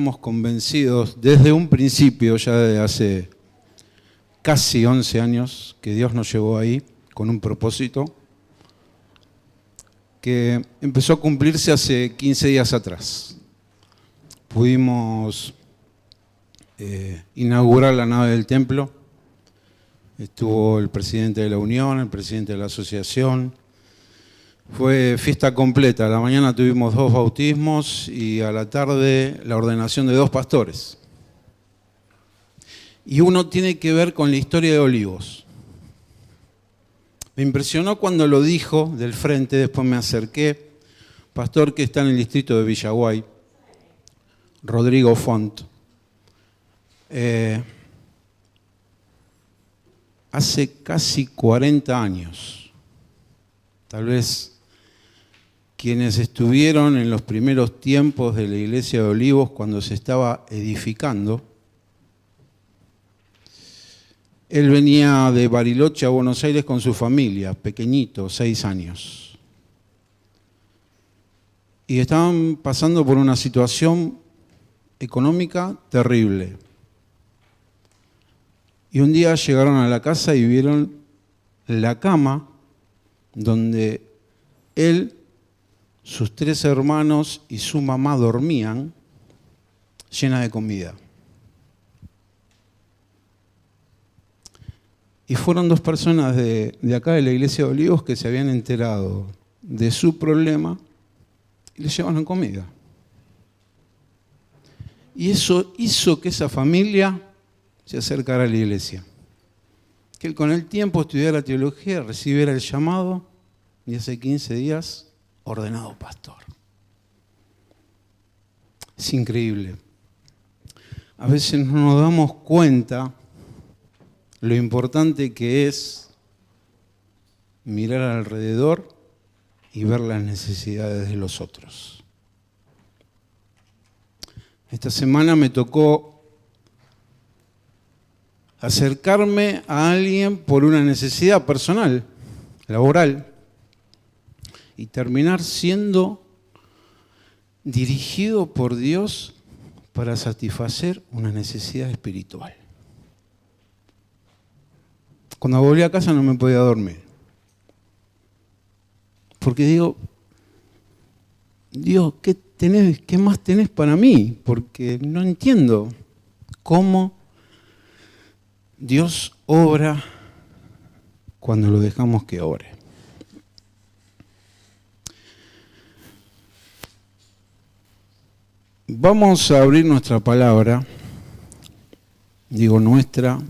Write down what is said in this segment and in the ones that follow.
Estamos convencidos desde un principio, ya de hace casi 11 años, que Dios nos llevó ahí con un propósito que empezó a cumplirse hace 15 días atrás. Pudimos inaugurar la nave del templo. Estuvo el presidente de la Unión, el presidente de la asociación. Fue fiesta completa. A la mañana tuvimos 2 bautismos y a la tarde la ordenación de 2 pastores. Y uno tiene que ver con la historia de Olivos. Me impresionó cuando lo dijo del frente, después me acerqué. Pastor que está en el distrito de Villaguay, Rodrigo Font. Hace casi 40 años, tal vez quienes estuvieron en los primeros tiempos de la iglesia de Olivos cuando se estaba edificando, él venía de Bariloche a Buenos Aires con su familia, pequeñito, 6 años. Y estaban pasando por una situación económica terrible. Y un día llegaron a la casa y vieron la cama donde él, sus 3 hermanos y su mamá dormían, llena de comida. Y fueron 2 personas de acá de la iglesia de Olivos que se habían enterado de su problema y les llevaron comida. Y eso hizo que esa familia se acercara a la iglesia. Que él con el tiempo estudiara teología, recibiera el llamado y hace 15 días ordenado pastor. Es increíble. A veces no nos damos cuenta lo importante que es mirar alrededor y ver las necesidades de los otros. Esta semana me tocó acercarme a alguien por una necesidad personal, laboral, y terminar siendo dirigido por Dios para satisfacer una necesidad espiritual. Cuando volví a casa no me podía dormir. Porque digo, Dios, ¿qué más tenés para mí? Porque no entiendo cómo Dios obra cuando lo dejamos que ore. Vamos a abrir nuestra palabra, digo nuestra,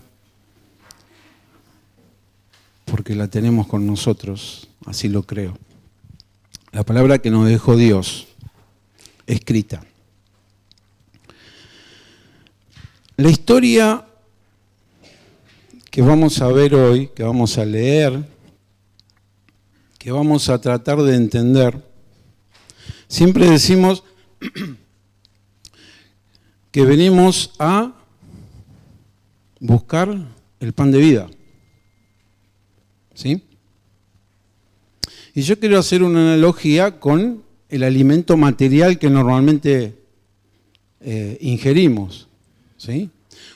porque la tenemos con nosotros, así lo creo. La palabra que nos dejó Dios, escrita. La historia que vamos a ver hoy, que vamos a leer, que vamos a tratar de entender, siempre decimos que venimos a buscar el pan de vida. ¿Sí? Y yo quiero hacer una analogía con el alimento material que normalmente ingerimos. ¿Sí?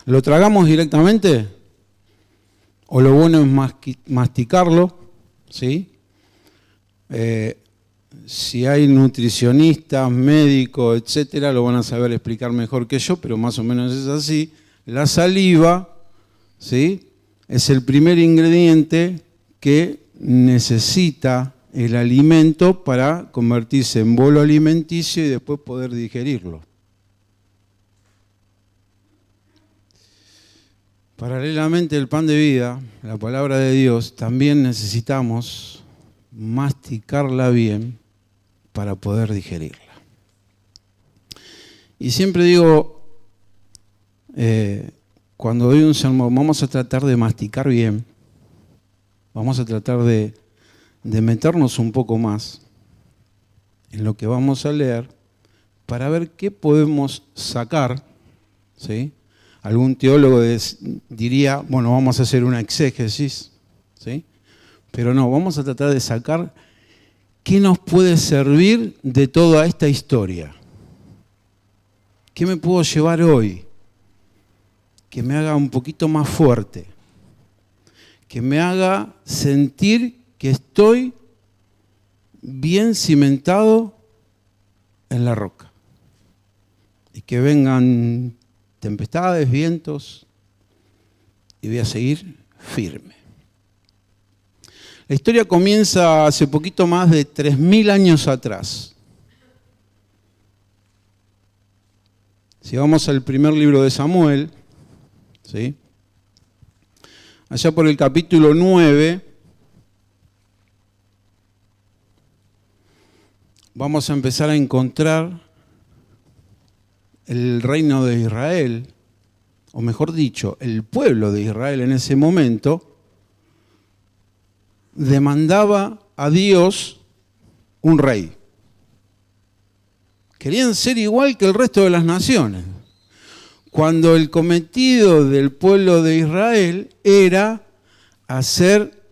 ¿Lo tragamos directamente? ¿O lo bueno es masticarlo? ¿Sí? Si hay nutricionistas, médicos, etcétera, lo van a saber explicar mejor que yo, pero más o menos es así. La saliva, ¿sí?, es el primer ingrediente que necesita el alimento para convertirse en bolo alimenticio y después poder digerirlo. Paralelamente al pan de vida, la palabra de Dios, también necesitamos masticarla bien para poder digerirla. Y siempre digo, cuando doy un sermón, vamos a tratar de masticar bien, vamos a tratar de meternos un poco más en lo que vamos a leer para ver qué podemos sacar, ¿sí? Algún teólogo diría, bueno, vamos a hacer una exégesis, ¿sí? Pero no, vamos a tratar de sacar qué nos puede servir de toda esta historia. ¿Qué me puedo llevar hoy? Que me haga un poquito más fuerte, que me haga sentir que estoy bien cimentado en la roca. Y que vengan tempestades, vientos, y voy a seguir firme. La historia comienza hace poquito más de 3000 años atrás. Si vamos al primer libro de Samuel, ¿sí? Allá por el capítulo 9, vamos a empezar a encontrar el reino de Israel, o mejor dicho, el pueblo de Israel en ese momento, demandaba a Dios un rey. Querían ser igual que el resto de las naciones, cuando el cometido del pueblo de Israel era hacer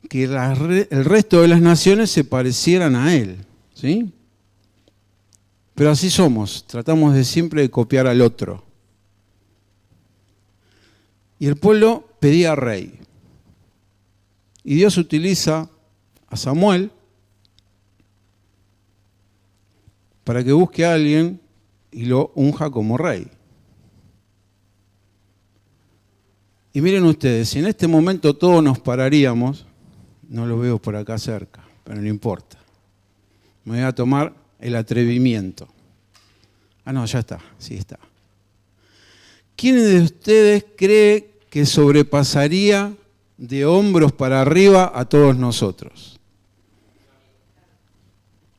que el resto de las naciones se parecieran a él, ¿sí? Pero así somos, tratamos de siempre de copiar al otro. Y el pueblo pedía rey. Y Dios utiliza a Samuel para que busque a alguien y lo unja como rey. Y miren ustedes, si en este momento todos nos pararíamos, no lo veo por acá cerca, pero no importa. Me voy a tomar el atrevimiento. Ah, no, ya está, sí está. ¿Quién de ustedes cree que sobrepasaría de hombros para arriba a todos nosotros?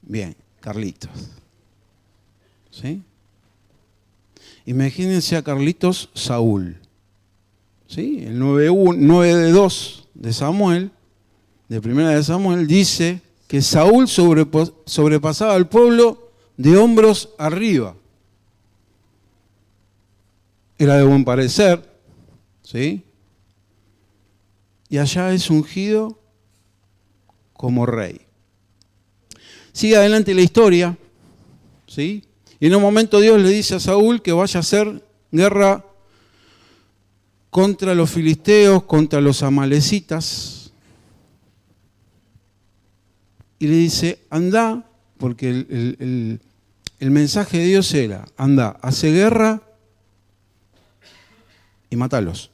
Bien, Carlitos. ¿Sí? Imagínense a Carlitos Saúl. ¿Sí? El 9:2 de Samuel, de primera de Samuel, dice que Saúl sobrepasaba al pueblo de hombros arriba. Era de buen parecer, ¿sí? Y allá es ungido como rey. Sigue adelante la historia, ¿sí? Y en un momento Dios le dice a Saúl que vaya a hacer guerra contra los filisteos, contra los amalecitas. Y le dice, anda, porque el mensaje de Dios era, anda, hace guerra y mátalos.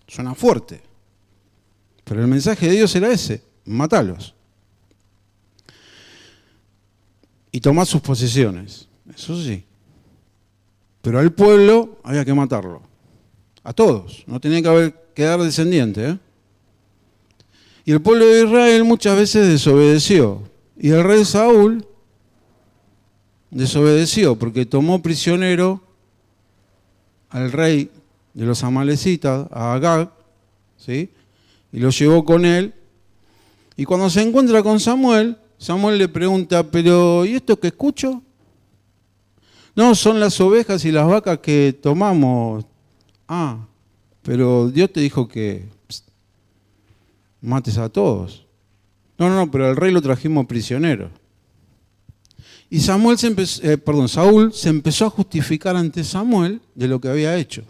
Suena fuerte, pero el mensaje de Dios era ese, mátalos. Y tomá sus posesiones, eso sí. Pero al pueblo había que matarlo. A todos, no tenía que quedar descendiente, ¿eh? Y el pueblo de Israel muchas veces desobedeció. Y el rey Saúl desobedeció porque tomó prisionero al rey de los amalecitas, a Agag, ¿sí? Y lo llevó con él. Y cuando se encuentra con Samuel, Samuel le pregunta, pero ¿y esto que escucho? No, son las ovejas y las vacas que tomamos. Ah, pero Dios te dijo que mates a todos. No, pero al rey lo trajimos prisionero. Y Saúl se empezó a justificar ante Samuel de lo que había hecho.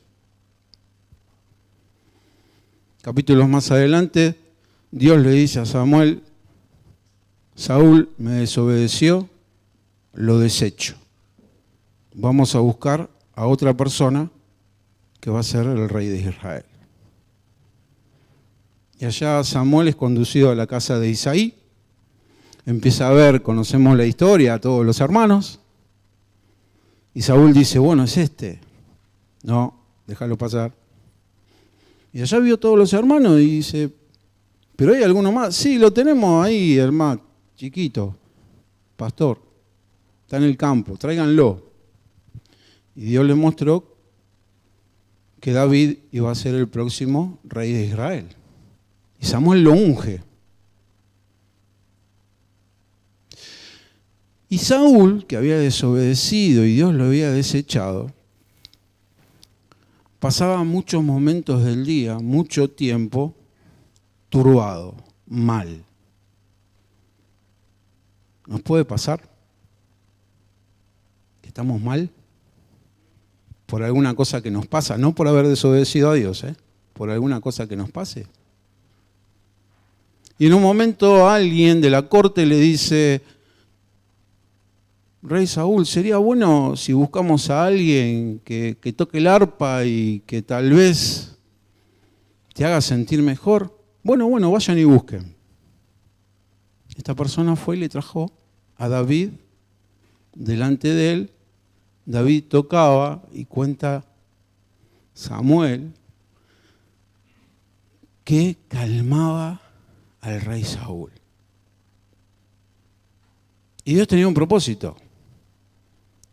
Capítulos más adelante, Dios le dice a Samuel, Saúl me desobedeció, lo desecho. Vamos a buscar a otra persona que va a ser el rey de Israel. Y allá Samuel es conducido a la casa de Isaí, empieza a ver, conocemos la historia, a todos los hermanos, y Saúl dice, bueno, es este. No, déjalo pasar. Y allá vio todos los hermanos y dice, ¿pero hay alguno más? Sí, lo tenemos ahí, hermano, chiquito, pastor, está en el campo, tráiganlo. Y Dios le mostró que David iba a ser el próximo rey de Israel. Y Samuel lo unge. Y Saúl, que había desobedecido y Dios lo había desechado, pasaba muchos momentos del día, mucho tiempo, turbado, mal. ¿Nos puede pasar? ¿Que estamos mal? por alguna cosa que nos pasa, no por haber desobedecido a Dios, por alguna cosa que nos pase. Y en un momento alguien de la corte le dice: Rey Saúl, sería bueno si buscamos a alguien que toque el arpa y que tal vez te haga sentir mejor. Bueno, vayan y busquen. Esta persona fue y le trajo a David delante de él. David tocaba y cuenta Samuel que calmaba al rey Saúl. Y Dios tenía un propósito.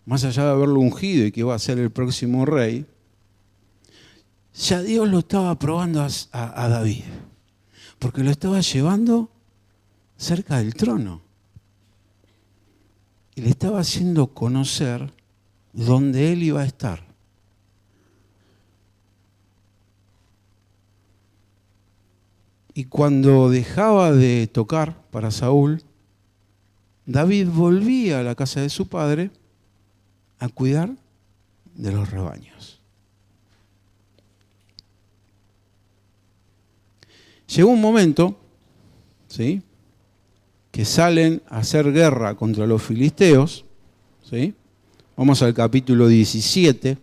Más allá de haberlo ungido y que iba a ser el próximo rey, ya Dios lo estaba probando a David, porque lo estaba llevando cerca del trono y le estaba haciendo conocer dónde él iba a estar. Y cuando dejaba de tocar para Saúl, David volvía a la casa de su padre a cuidar de los rebaños. Llegó un momento, ¿sí?, que salen a hacer guerra contra los filisteos, ¿sí? Vamos al capítulo 17.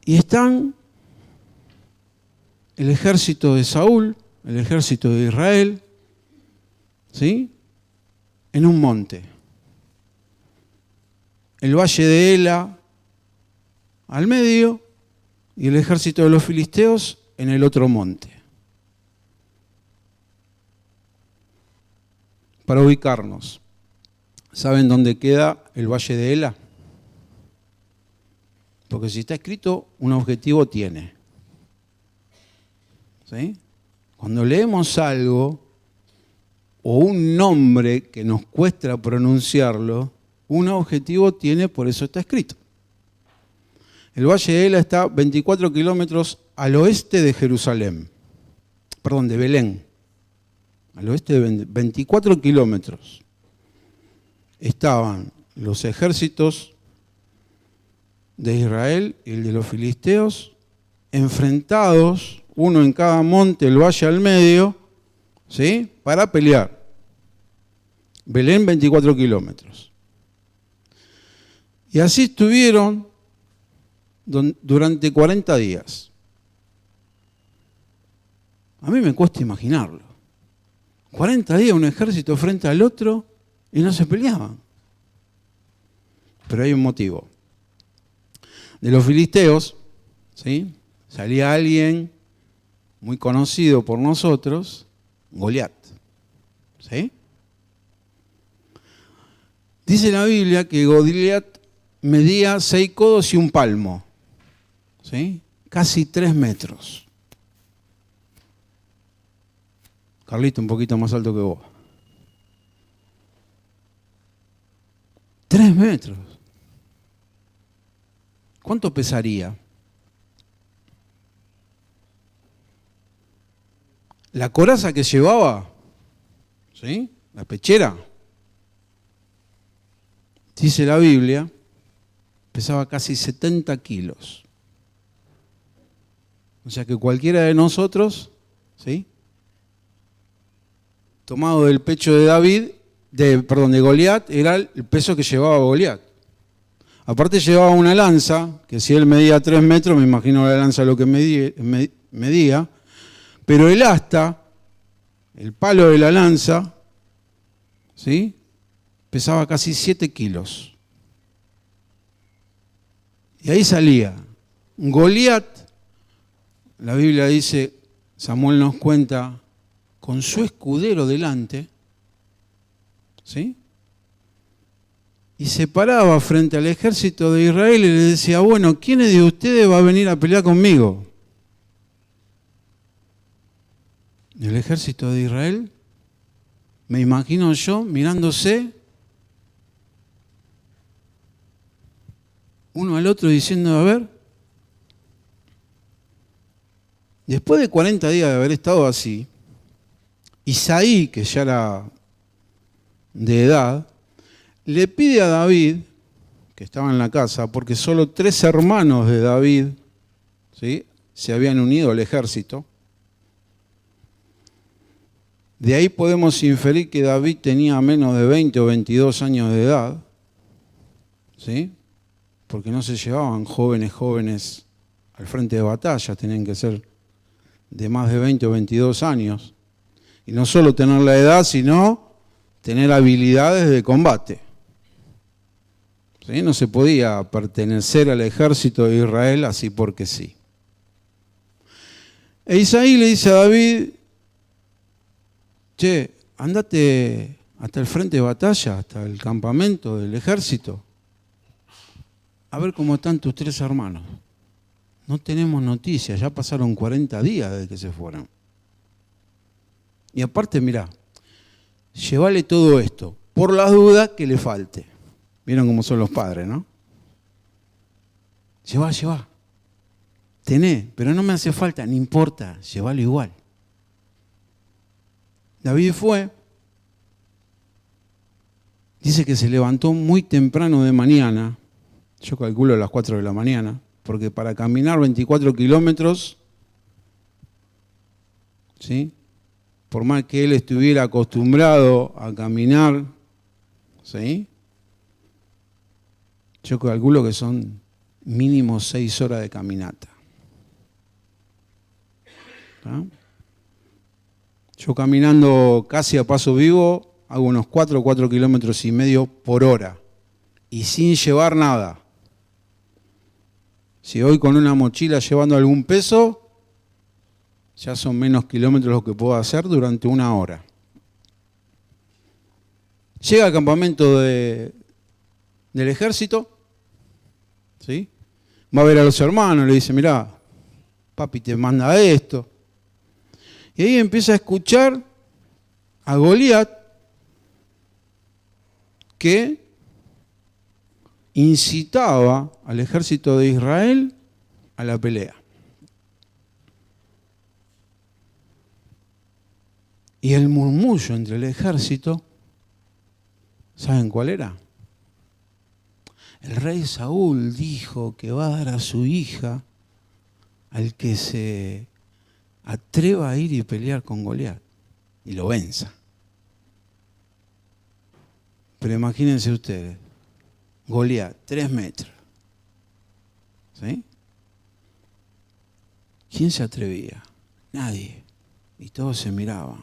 Y están el ejército de Saúl, el ejército de Israel, ¿sí?, en un monte. El valle de Ela al medio y el ejército de los filisteos en el otro monte. Para ubicarnos, ¿saben dónde queda el valle de Ela? Porque si está escrito, un objetivo tiene. ¿Sí? Cuando leemos algo o un nombre que nos cuesta pronunciarlo, un objetivo tiene, por eso está escrito. El Valle de Ela está 24 kilómetros al oeste de Jerusalén, perdón, de Belén, al oeste de 24 kilómetros. Estaban los ejércitos de Israel y el de los filisteos enfrentados, uno en cada monte, el valle al medio, ¿sí?, para pelear. Belén, 24 kilómetros. Y así estuvieron durante 40 días. A mí me cuesta imaginarlo. 40 días un ejército frente al otro y no se peleaban. Pero hay un motivo. De los filisteos, ¿sí?, salía alguien muy conocido por nosotros, Goliat. ¿Sí? Dice la Biblia que Goliat medía 6 codos y un palmo. ¿Sí? Casi 3 metros. Carlito, un poquito más alto que vos. 3 metros. ¿Cuánto pesaría? La coraza que llevaba, ¿sí?, la pechera, dice la Biblia, pesaba casi 70 kilos. O sea que cualquiera de nosotros, ¿sí?, tomado del pecho de de Goliat, era el peso que llevaba Goliat. Aparte llevaba una lanza, que si él medía 3 metros, me imagino la lanza lo que medía, pero el asta, el palo de la lanza, ¿sí?, pesaba casi 7 kilos. Y ahí salía Goliat, la Biblia dice, Samuel nos cuenta, con su escudero delante, ¿sí?, y se paraba frente al ejército de Israel y le decía: bueno, ¿quién de ustedes va a venir a pelear conmigo? El ejército de Israel, me imagino yo, mirándose uno al otro diciendo: a ver, después de 40 días de haber estado así, Isaí, que ya era de edad, le pide a David, que estaba en la casa, porque solo 3 hermanos de David, ¿sí?, se habían unido al ejército. De ahí podemos inferir que David tenía menos de 20 o 22 años de edad, ¿sí?, porque no se llevaban jóvenes al frente de batalla, tenían que ser de más de 20 o 22 años. Y no solo tener la edad, sino tener habilidades de combate. ¿Sí? No se podía pertenecer al ejército de Israel así porque sí. E Isaí le dice a David, che, andate hasta el frente de batalla, hasta el campamento del ejército, a ver cómo están tus 3 hermanos. No tenemos noticias, ya pasaron 40 días desde que se fueron. Y aparte, mirá, llévale todo esto, por las dudas que le falte. Vieron cómo son los padres, ¿no? Llevá. Tené, pero no me hace falta, no importa, llévalo igual. David fue, dice que se levantó muy temprano de mañana, yo calculo a las 4 de la mañana, porque para caminar 24 kilómetros, ¿sí?, por más que él estuviera acostumbrado a caminar, ¿sí?, yo calculo que son mínimo 6 horas de caminata. ¿Ah? Yo caminando casi a paso vivo hago unos 4 kilómetros y medio por hora y sin llevar nada. Si voy con una mochila llevando algún peso, ya son menos kilómetros lo que puedo hacer durante 1 hora. Llega al campamento del ejército, ¿sí?, va a ver a los hermanos, le dice, mirá, papi te manda esto. Y ahí empieza a escuchar a Goliat que incitaba al ejército de Israel a la pelea. Y el murmullo entre el ejército, ¿saben cuál era? El rey Saúl dijo que va a dar a su hija al que se atreva a ir y pelear con Goliat y lo venza. Pero imagínense ustedes, Goliat, 3 metros. ¿Sí? ¿Quién se atrevía? Nadie. Y todos se miraban.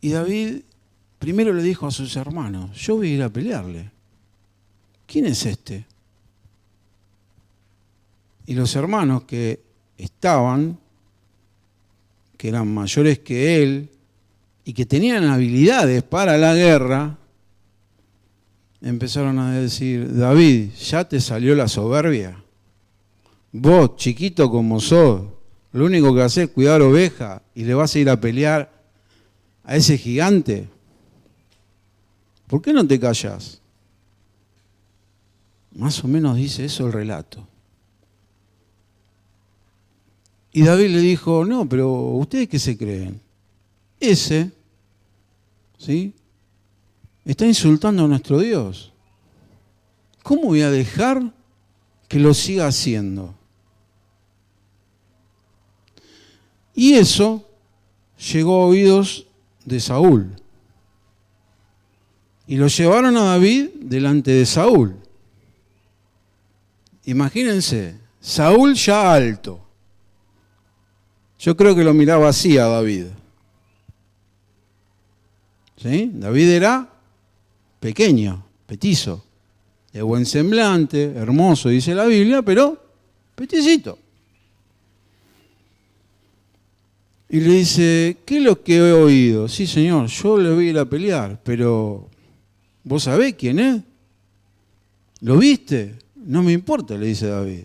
Y David primero le dijo a sus hermanos, yo voy a ir a pelearle. ¿Quién es este? Y los hermanos que estaban, que eran mayores que él y que tenían habilidades para la guerra, empezaron a decir, David, ¿ya te salió la soberbia? Vos, chiquito como sos, lo único que hacés es cuidar ovejas y le vas a ir a pelear a ese gigante. ¿Por qué no te callás? Más o menos dice eso el relato. Y David le dijo, no, pero ¿ustedes qué se creen? Ese, ¿sí?, está insultando a nuestro Dios. ¿Cómo voy a dejar que lo siga haciendo? Y eso llegó a oídos de Saúl. Y lo llevaron a David delante de Saúl. Imagínense, Saúl ya alto. Yo creo que lo miraba así a David. ¿Sí? David era pequeño, petizo, de buen semblante, hermoso, dice la Biblia, pero peticito. Y le dice, ¿qué es lo que he oído? Sí, señor, yo le voy a ir a pelear, pero ¿vos sabés quién es? ¿Lo viste? No me importa, le dice David.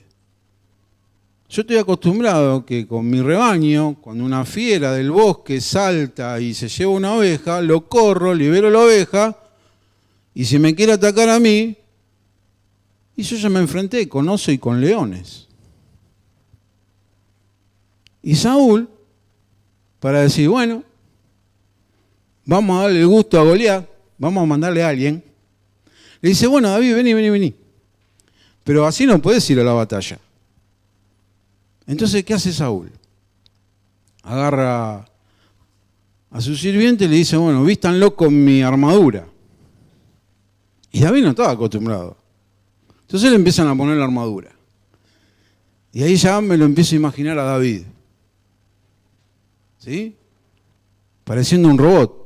Yo estoy acostumbrado que con mi rebaño, cuando una fiera del bosque salta y se lleva una oveja, lo corro, libero la oveja, y si me quiere atacar a mí, y yo ya me enfrenté con oso y con leones. Y Saúl, para decir, bueno, vamos a darle el gusto a Goliat, vamos a mandarle a alguien. Le dice, bueno, David, vení. Pero así no puedes ir a la batalla. Entonces, ¿qué hace Saúl? Agarra a su sirviente y le dice, bueno, vístanlo con mi armadura. Y David no estaba acostumbrado. Entonces le empiezan a poner la armadura. Y ahí ya me lo empiezo a imaginar a David. ¿Sí? Pareciendo un robot.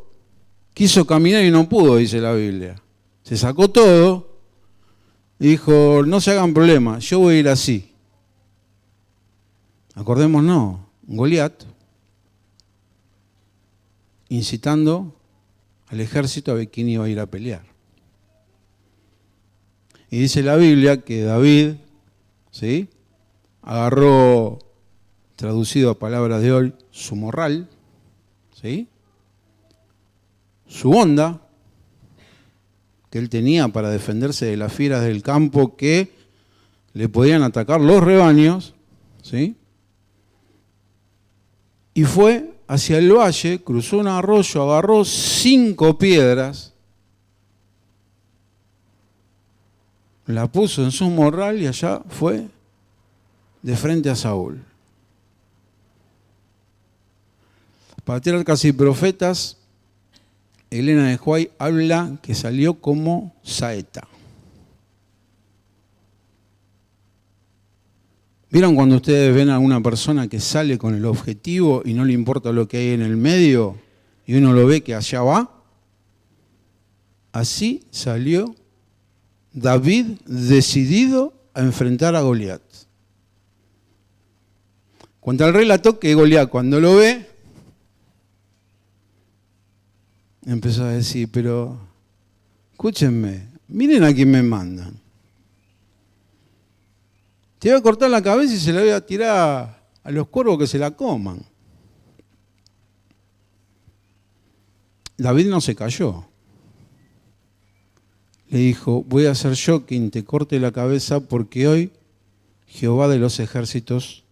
Quiso caminar y no pudo, dice la Biblia. Se sacó todo y dijo, no se hagan problema, yo voy a ir así. Acordémonos, Goliat incitando al ejército a ver quién iba a ir a pelear. Y dice la Biblia que David, ¿sí?, agarró, traducido a palabras de hoy, su morral, ¿sí?, su honda que él tenía para defenderse de las fieras del campo que le podían atacar los rebaños, ¿sí?, y fue hacia el valle, cruzó un arroyo, agarró 5 piedras, la puso en su morral y allá fue de frente a Saúl. Patriarcas y Profetas, Elena de White habla que salió como saeta. ¿Vieron cuando ustedes ven a una persona que sale con el objetivo y no le importa lo que hay en el medio y uno lo ve que allá va? Así salió David decidido a enfrentar a Goliat. Cuenta el relato que Goliat, cuando lo ve, empezó a decir, pero escúchenme, miren a quién me mandan. Te voy a cortar la cabeza y se la voy a tirar a los cuervos que se la coman. David no se cayó. Le dijo, voy a ser yo quien te corte la cabeza porque hoy Jehová de los ejércitos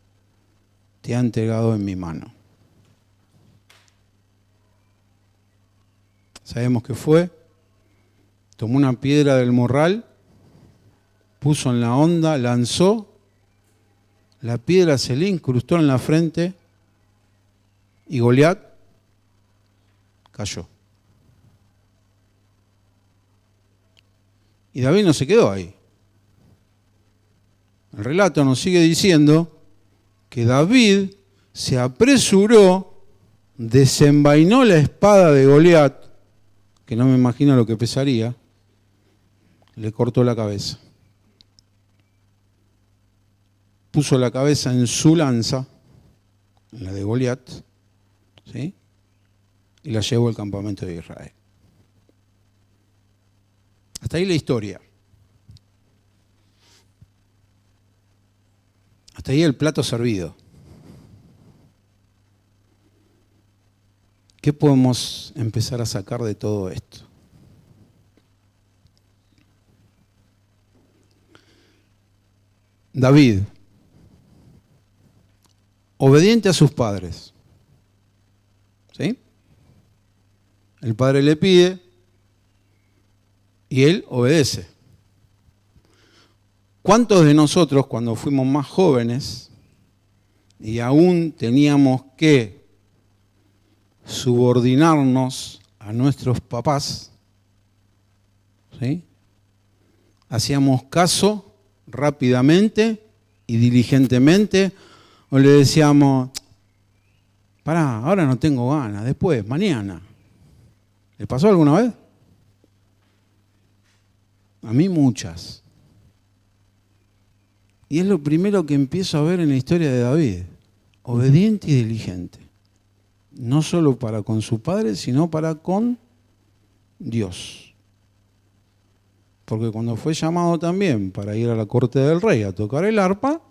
te ha entregado en mi mano. Sabemos que fue, tomó una piedra del morral, puso en la honda, lanzó, la piedra se le incrustó en la frente y Goliat cayó. Y David no se quedó ahí. El relato nos sigue diciendo que David se apresuró, desenvainó la espada de Goliat, que no me imagino lo que pesaría, le cortó la cabeza. Puso la cabeza en su lanza, en la de Goliat, ¿sí?, y la llevó al campamento de Israel. Hasta ahí la historia. Hasta ahí el plato servido. ¿Qué podemos empezar a sacar de todo esto? David, obediente a sus padres. ¿Sí? El padre le pide y él obedece. ¿Cuántos de nosotros, cuando fuimos más jóvenes y aún teníamos que subordinarnos a nuestros papás, ¿sí?, hacíamos caso rápidamente y diligentemente, o le decíamos, pará, ahora no tengo ganas, después, mañana? ¿Le pasó alguna vez? A mí muchas. Y es lo primero que empiezo a ver en la historia de David, obediente y diligente. No solo para con su padre, sino para con Dios. Porque cuando fue llamado también para ir a la corte del rey a tocar el arpa,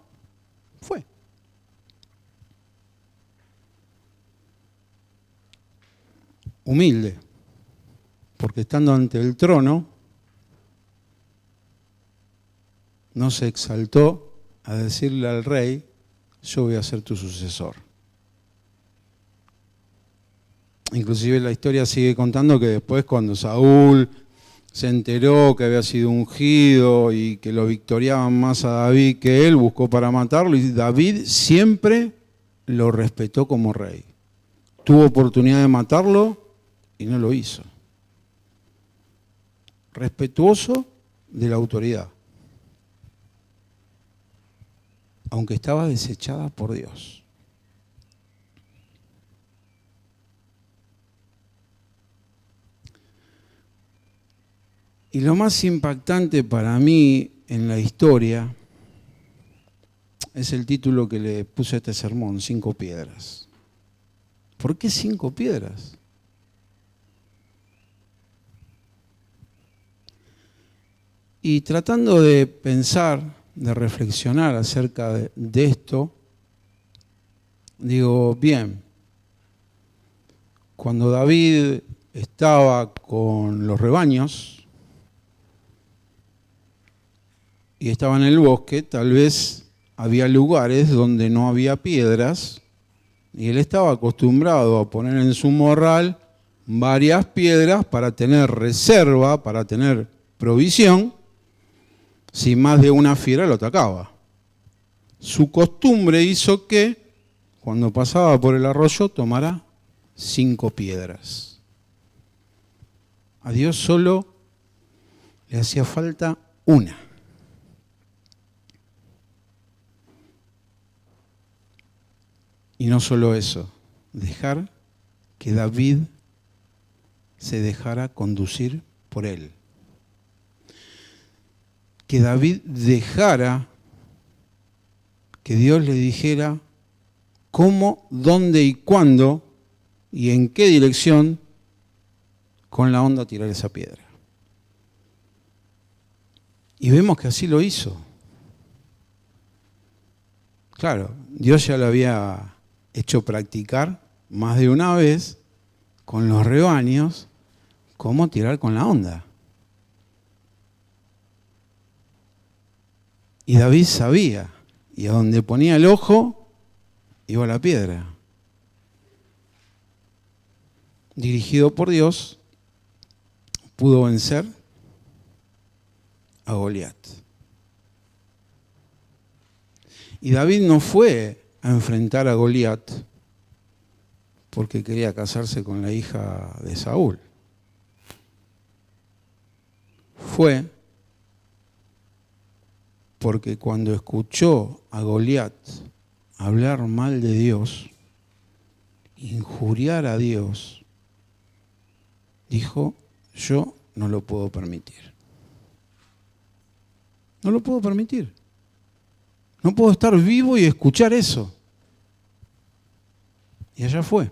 fue. Humilde, porque estando ante el trono, no se exaltó a decirle al rey, yo voy a ser tu sucesor. Inclusive la historia sigue contando que después cuando Saúl se enteró que había sido ungido y que lo victoriaban más a David que él, buscó para matarlo y David siempre lo respetó como rey. Tuvo oportunidad de matarlo y no lo hizo. Respetuoso de la autoridad, aunque estaba desechada por Dios. Y lo más impactante para mí en la historia es el título que le puse a este sermón, 5 piedras. ¿Por qué 5 piedras? Y tratando de pensar, de reflexionar acerca de esto, digo, bien, cuando David estaba con los rebaños y estaba en el bosque, tal vez había lugares donde no había piedras y él estaba acostumbrado a poner en su morral varias piedras para tener reserva, para tener provisión, si más de una fiera lo atacaba. Su costumbre hizo que, cuando pasaba por el arroyo, tomara 5 piedras. A Dios solo le hacía falta una. Y no solo eso, dejar que David se dejara conducir por él. Que David dejara que Dios le dijera cómo, dónde y cuándo y en qué dirección con la onda tirar esa piedra. Y vemos que así lo hizo. Claro, Dios ya lo había hecho practicar más de una vez con los rebaños cómo tirar con la onda. Y David sabía, y a donde ponía el ojo, iba la piedra. Dirigido por Dios, pudo vencer a Goliat. Y David no fue a enfrentar a Goliat porque quería casarse con la hija de Saúl. Fue porque cuando escuchó a Goliat hablar mal de Dios, injuriar a Dios, dijo, yo no lo puedo permitir. No lo puedo permitir. No puedo estar vivo y escuchar eso. Y allá fue.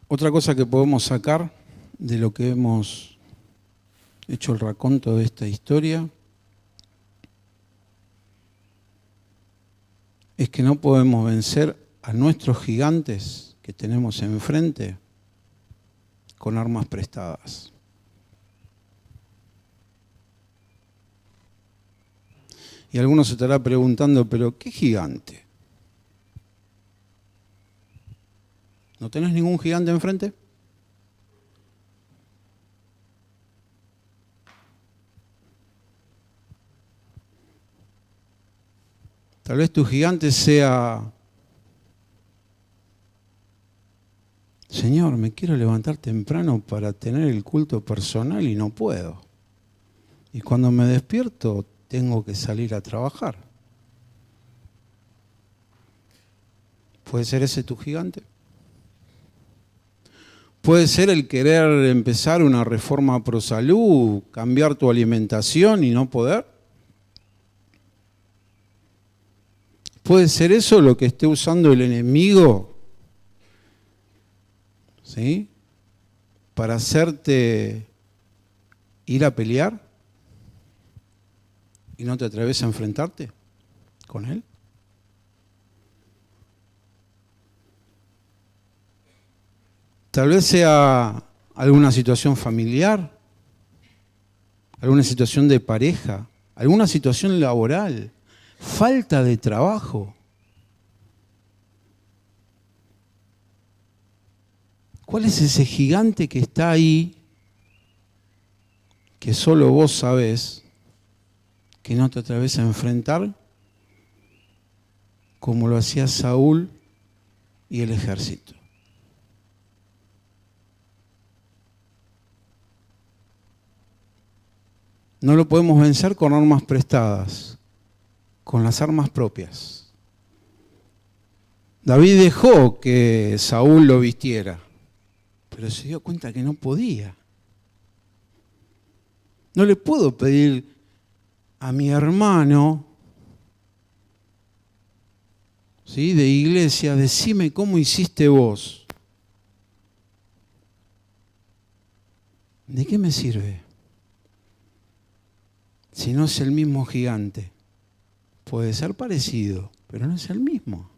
Otra cosa que podemos sacar de lo que hemos hecho el raconto de esta historia es que no podemos vencer a nuestros gigantes que tenemos enfrente con armas prestadas. Y algunos se estará preguntando, ¿pero qué gigante? ¿No tenés ningún gigante enfrente? Tal vez tu gigante sea, Señor, me quiero levantar temprano para tener el culto personal y no puedo. Y cuando me despierto tengo que salir a trabajar. ¿Puede ser ese tu gigante? ¿Puede ser el querer empezar una reforma pro salud, cambiar tu alimentación y no poder? ¿Puede ser eso lo que esté usando el enemigo? ¿Sí? Para hacerte ir a pelear y no te atreves a enfrentarte con él. Tal vez sea alguna situación familiar, alguna situación de pareja, alguna situación laboral, falta de trabajo. ¿Cuál es ese gigante que está ahí, que solo vos sabés, que no te atreves a enfrentar, como lo hacía Saúl y el ejército? No lo podemos vencer con armas prestadas, con las armas propias. David dejó que Saúl lo vistiera, pero se dio cuenta que no podía. No le puedo pedir a mi hermano, ¿sí?, de iglesia, decime cómo hiciste vos. ¿De qué me sirve? Si no es el mismo gigante. Puede ser parecido, pero no es el mismo.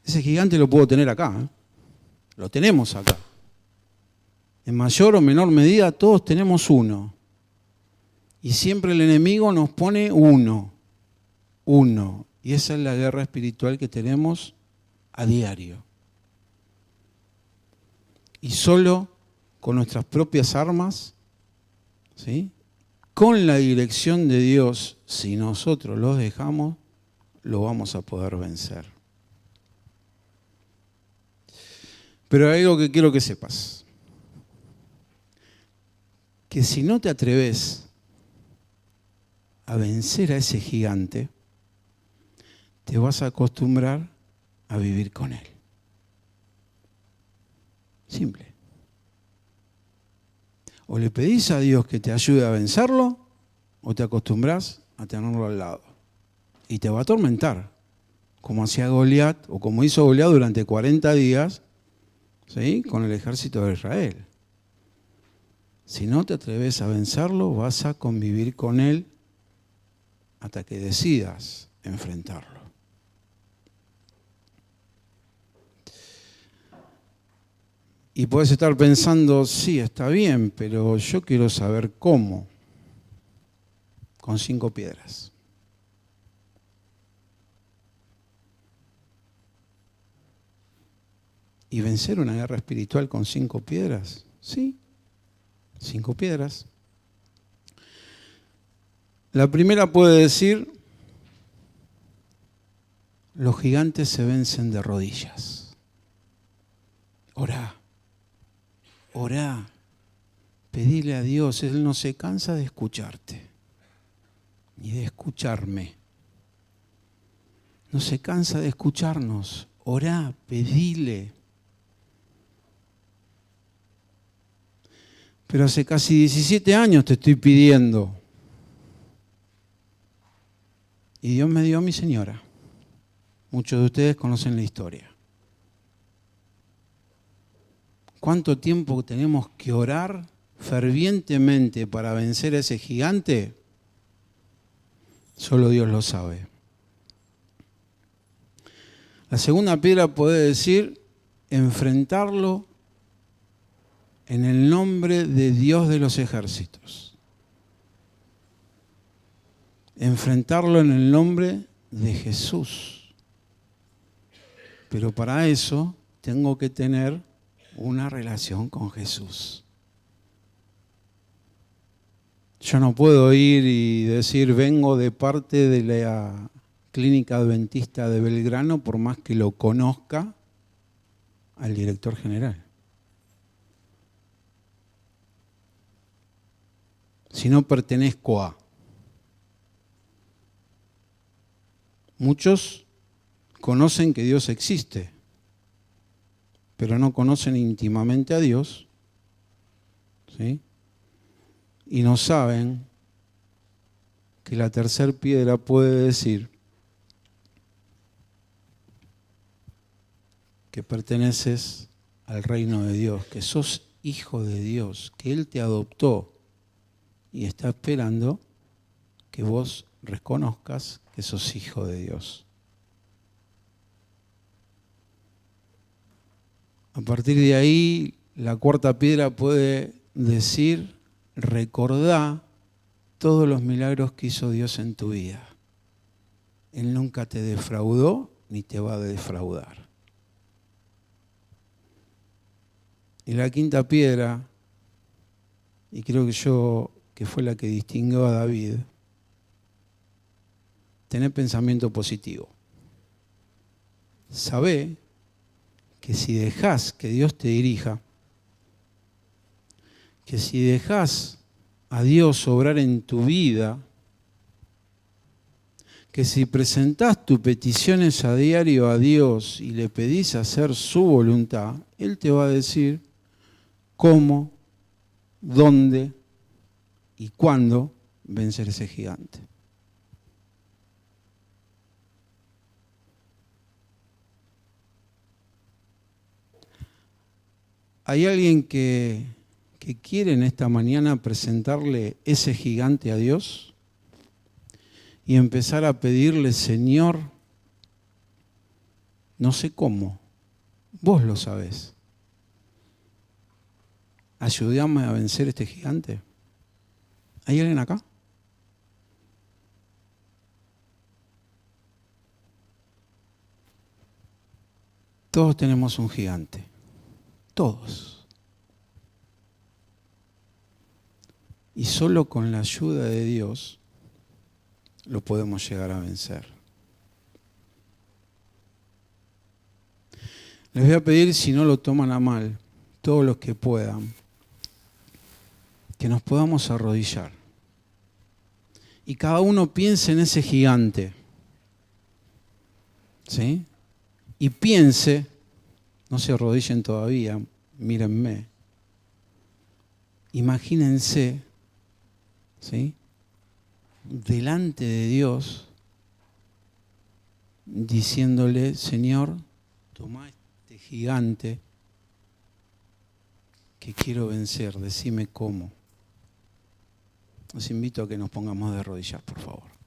Ese gigante lo puedo tener acá, ¿eh? Lo tenemos acá. En mayor o menor medida todos tenemos uno. Y siempre el enemigo nos pone uno. Y esa es la guerra espiritual que tenemos a diario. Y solo con nuestras propias armas, ¿sí?, con la dirección de Dios, si nosotros los dejamos, lo vamos a poder vencer. Pero hay algo que quiero que sepas. Que si no te atreves a vencer a ese gigante, te vas a acostumbrar a vivir con él. Simple. O le pedís a Dios que te ayude a vencerlo, o te acostumbrás a tenerlo al lado. Y te va a atormentar, como hacía Goliat, o como hizo Goliat durante 40 días, ¿sí?, con el ejército de Israel. Si no te atreves a vencerlo, vas a convivir con él hasta que decidas enfrentarlo. Y puedes estar pensando, sí, está bien, pero yo quiero saber cómo. Con 5 piedras. ¿Y vencer una guerra espiritual con 5 piedras? Sí, 5 piedras. La primera puede decir, los gigantes se vencen de rodillas. Orá, pedile a Dios, Él no se cansa de escucharte, ni de escucharme. No se cansa de escucharnos. Orá, pedile. Pero hace casi 17 años te estoy pidiendo. Y Dios me dio a mi señora. Muchos de ustedes conocen la historia. ¿Cuánto tiempo tenemos que orar fervientemente para vencer a ese gigante? Solo Dios lo sabe. La segunda piedra puede decir enfrentarlo en el nombre de Dios de los ejércitos. Enfrentarlo en el nombre de Jesús. Pero para eso tengo que tener una relación con Jesús. Yo no puedo ir y decir, vengo de parte de la Clínica Adventista de Belgrano, por más que lo conozca al director general. Si no pertenezco a. Muchos conocen que Dios existe, pero no conocen íntimamente a Dios, ¿sí? Y no saben que la tercera piedra puede decir que perteneces al reino de Dios, que sos hijo de Dios, que Él te adoptó y está esperando que vos reconozcas que sos hijo de Dios. A partir de ahí, la cuarta piedra puede decir, recordá todos los milagros que hizo Dios en tu vida. Él nunca te defraudó ni te va a defraudar. Y la quinta piedra, y creo que fue la que distinguió a David, tener pensamiento positivo. Sabé que si dejás que Dios te dirija, que si dejás a Dios obrar en tu vida, que si presentás tus peticiones a diario a Dios y le pedís hacer su voluntad, Él te va a decir cómo, dónde y cuándo vencer ese gigante. ¿Hay alguien que quiere en esta mañana presentarle ese gigante a Dios y empezar a pedirle, Señor, no sé cómo, vos lo sabés, ayúdame a vencer este gigante? ¿Hay alguien acá? Todos tenemos un gigante. Todos. Y solo con la ayuda de Dios lo podemos llegar a vencer. Les voy a pedir, si no lo toman a mal, todos los que puedan, que nos podamos arrodillar. Y cada uno piense en ese gigante. ¿Sí? Y piense, no se arrodillen todavía, mírenme. Imagínense, ¿sí?, delante de Dios, diciéndole, Señor, toma este gigante que quiero vencer, decime cómo. Los invito a que nos pongamos de rodillas, por favor.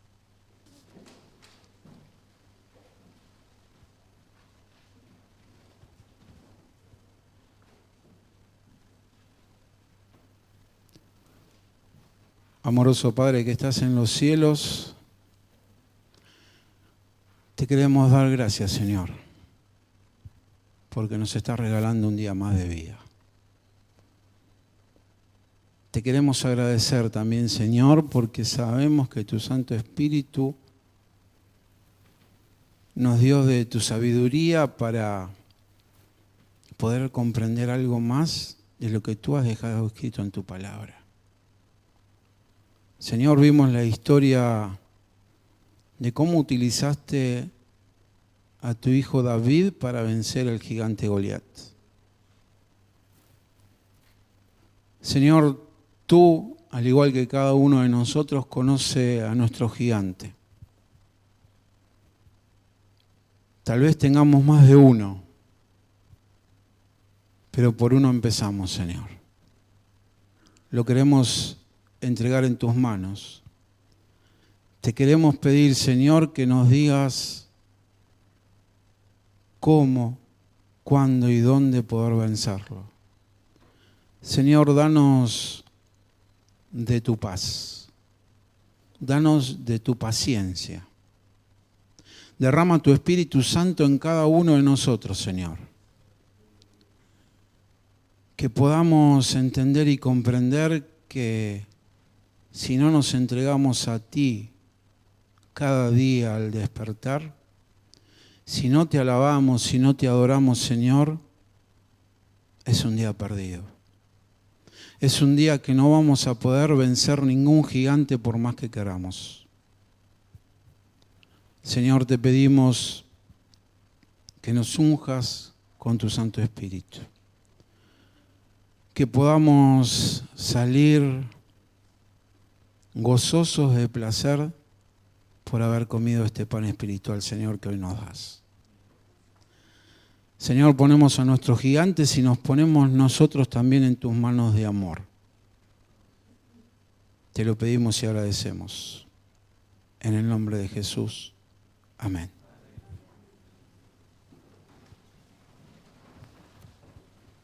Amoroso Padre que estás en los cielos, te queremos dar gracias, Señor, porque nos estás regalando un día más de vida. Te queremos agradecer también, Señor, porque sabemos que tu Santo Espíritu nos dio de tu sabiduría para poder comprender algo más de lo que tú has dejado escrito en tu palabra. Señor, vimos la historia de cómo utilizaste a tu hijo David para vencer al gigante Goliat. Señor, tú, al igual que cada uno de nosotros, conoce a nuestro gigante. Tal vez tengamos más de uno, pero por uno empezamos, Señor. Lo queremos entregar en tus manos. Te queremos pedir, Señor, que nos digas cómo, cuándo y dónde poder vencerlo. Señor, danos de tu paz. Danos de tu paciencia. Derrama tu Espíritu Santo en cada uno de nosotros, Señor. Que podamos entender y comprender que si no nos entregamos a ti cada día al despertar, si no te alabamos, si no te adoramos, Señor, es un día perdido. Es un día que no vamos a poder vencer ningún gigante por más que queramos. Señor, te pedimos que nos unjas con tu Santo Espíritu. Que podamos salir gozosos de placer por haber comido este pan espiritual, Señor, que hoy nos das. Señor, ponemos a nuestros gigantes y nos ponemos nosotros también en tus manos de amor. Te lo pedimos y agradecemos. En el nombre de Jesús. Amén.